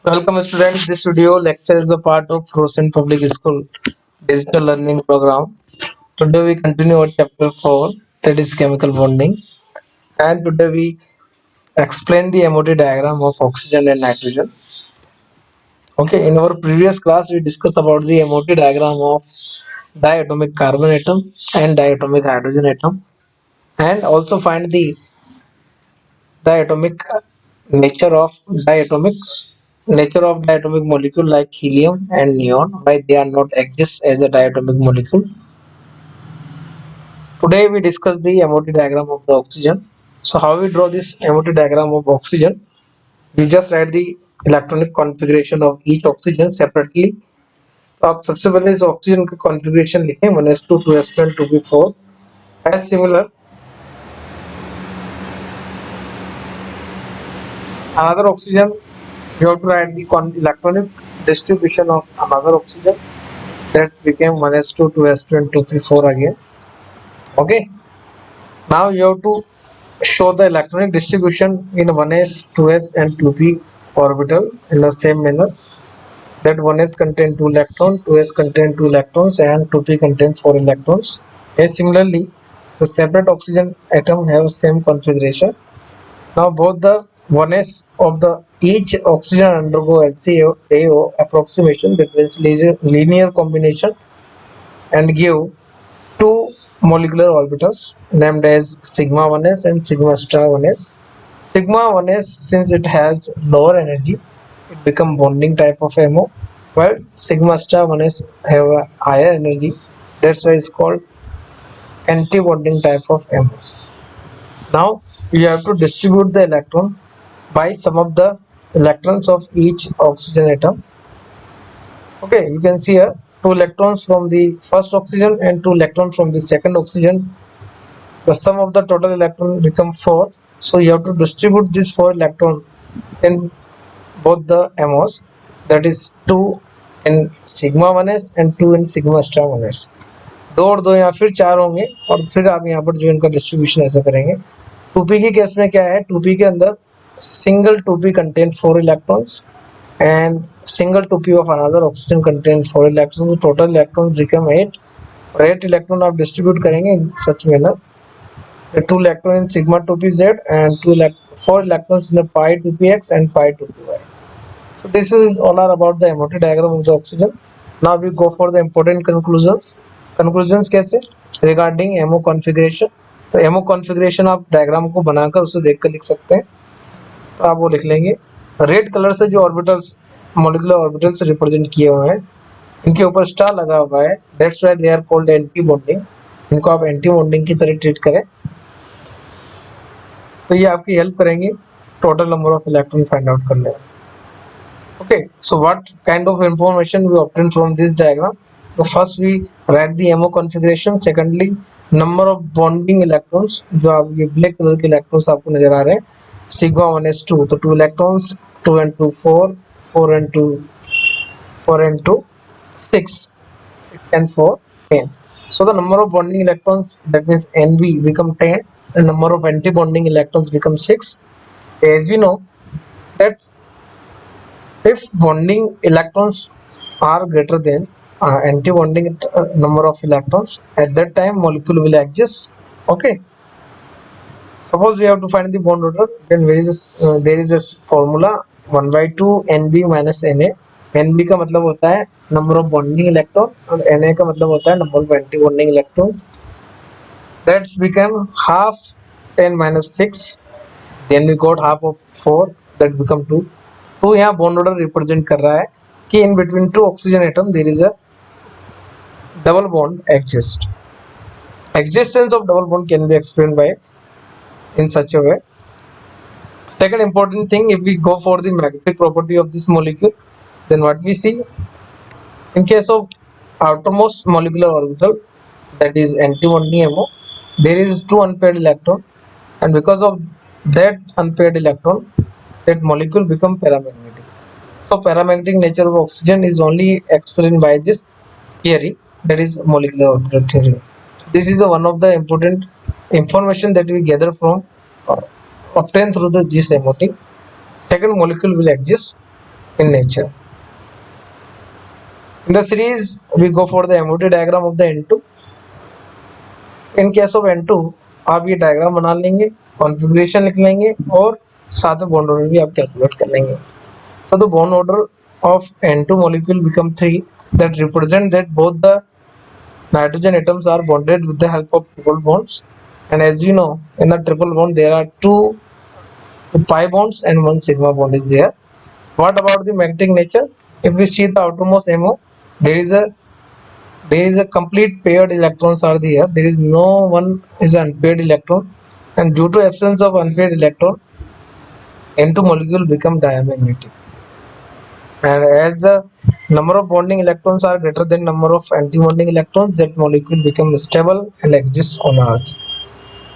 Welcome students. This video lecture is a part of Frozen Public School digital learning program. Today we continue our chapter 4, that is chemical bonding, and today we explain the MOT diagram of oxygen and nitrogen. Okay, in our previous class we discussed about the MOT diagram of diatomic carbon atom and diatomic hydrogen atom, and also find the diatomic nature of diatomic diatomic molecule like helium and neon, why they are not exist as a diatomic molecule. Today we discuss the MOT diagram of the oxygen. So how we draw this MOT diagram of oxygen? We just write the electronic configuration of each oxygen separately. तो आप सबसे पहले इस oxygen का configuration लिखें 1s2 2s2 and 2p4. As similar, another oxygen, you have to write the electronic distribution of another oxygen, that became 1s2 2s2 and 2p4 again. Okay, now you have to show the electronic distribution in 1s 2s and 2p orbital in the same manner, that 1s contain 2 electrons, 2s contain 2 electrons, and 2p contains 4 electrons. And similarly, the separate oxygen atom have same configuration. Now both the 1s of the each oxygen undergo LCAO approximation, that means linear combination, and give two molecular orbitals named as sigma 1s and sigma star 1s. Sigma 1s, since it has lower energy, it become bonding type of MO, while sigma star 1s have a higher energy, that's why it's called anti-bonding type of MO. Now you have to distribute the electron by sum of the electrons of each oxygen atom. Okay, you can see here 2 electrons from the first oxygen and 2 electrons from the second oxygen. The sum of the total electron become 4. So you have to distribute this 4 electron in both the MOs, that is 2 in sigma 1s and 2 in sigma star 1s. दो और दो यहाँ फिर 4 होंगे, और फिर आप यहाँ पर जो इनका डिस्ट्रीब्यूशन ऐसा करेंगे. 2p की केस में क्या है, 2p के अंदर single 2p contain 4 electrons and single 2p of another oxygen contain 4 electrons. So total electrons become 8, और 8 electron आप distribute करेंगे in such manner, the 2 electrons in sigma 2pz and 4 electrons in the pi 2px and pi 2py. So this is all are about the MOT diagram of the oxygen. Now we go for the important conclusions. Conclusions कैसे, regarding MO configuration. तो MO configuration आप diagram को बनाकर उसे देखकर लिख सकते हैं. तो आप वो लिख लेंगे, रेड कलर से जो ऑर्बिटल्स मॉलिक्यूलर ऑर्बिटल्स रिप्रेजेंट किए हुए हैं, इनके ऊपर स्टार लगा हुआ है, that's why they are called anti bonding. इनको आप एंटी बॉन्डिंग की तरह ट्रीट करें, तो ये आपकी हेल्प करेंगे total number of electron find out करने में. Okay, so what kind of information we obtain from this diagram? So first we write the MO configuration. Secondly, number of bonding electrons, जो आप ये ब्लैक कलर के electrons आपको नजर आ रहे हैं, sigma 1s2, तो 2 electrons, 2 and 2 4, 4 and 2 4 and 2 6, 6 and 4 10. So the number of bonding electrons, that means NB, become 10, and number of anti-bonding electrons become 6. As we know that if bonding electrons are greater than anti-bonding number of electrons, at that time molecule will exist. Okay, suppose we have to find the bond order, then there is a formula 1 by 2 NB minus Na. NB का मतलब होता है number of bonding electron, और Na का मतलब होता है number of anti-bonding electrons. That's become half 10 minus 6, then we got half of 4, that become 2. तो यहाँ बॉन्ड ऑर्डर रिप्रेजेंट कर रहा है कि in between two oxygen atom there is a double bond exist. Existence of double bond can be explained by in such a way. Second important thing, if we go for the magnetic property of this molecule, then what we see, in case of outermost molecular orbital, that is anti-bonding MO, there is two unpaired electron, and because of that unpaired electron, that molecule become paramagnetic. So paramagnetic nature of oxygen is only explained by this theory, that is molecular orbital theory. This is one of the important information that we gather from obtained through the this MOT. Second, molecule will exist. in nature. In the series, we go for the MOT diagram of the N2. In case of N2, आप ये diagram बना लेंगे, configuration लिख लेंगे और साथ में bond order भी आप कैलकुलेट कर लेंगे. So the bond order of N2 molecule become 3 that represent that both the nitrogen atoms are bonded with the help of triple bonds. And as you know, in the triple bond there are 2 pi bonds and 1 sigma bond is there. What about the magnetic nature? If we see the outermost MO, there is a complete paired electrons are there. There is no one is unpaired electron, and due to absence of unpaired electron, N2 molecule become diamagnetic. And as the number of bonding electrons are greater than number of anti-bonding electrons, that molecule becomes stable and exists on Earth.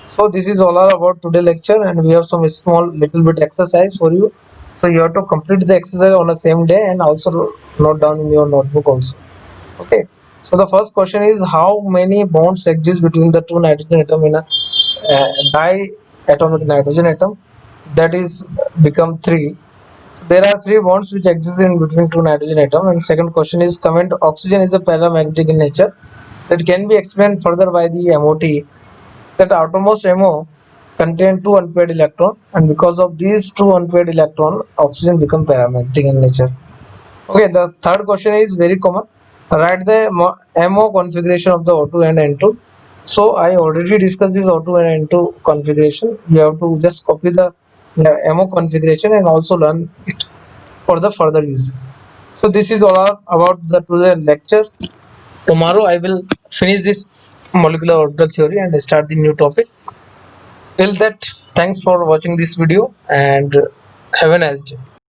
So this is all about today lecture, and we have some small little bit exercise for you. So you have to complete the exercise on the same day and also note down in your notebook also. Okay. So the first question is, how many bonds exist between the two nitrogen atom in a diatomic nitrogen atom? That is become 3. There are 3 bonds which exist in between two nitrogen atoms. And second question is, comment oxygen is a paramagnetic in nature. That can be explained further by the MOT. That outermost MO contain 2 unpaired electrons, and because of these 2 unpaired electrons, oxygen become paramagnetic in nature. Okay, the third question is very common. Write the MO configuration of the O2 and N2. So I already discussed this O2 and N2 configuration. You have to just copy the MO configuration and also learn it for the further use. So this is all about the today lecture. Tomorrow I will finish this molecular orbital theory and start the new topic. Till that, thanks for watching this video and have a nice day.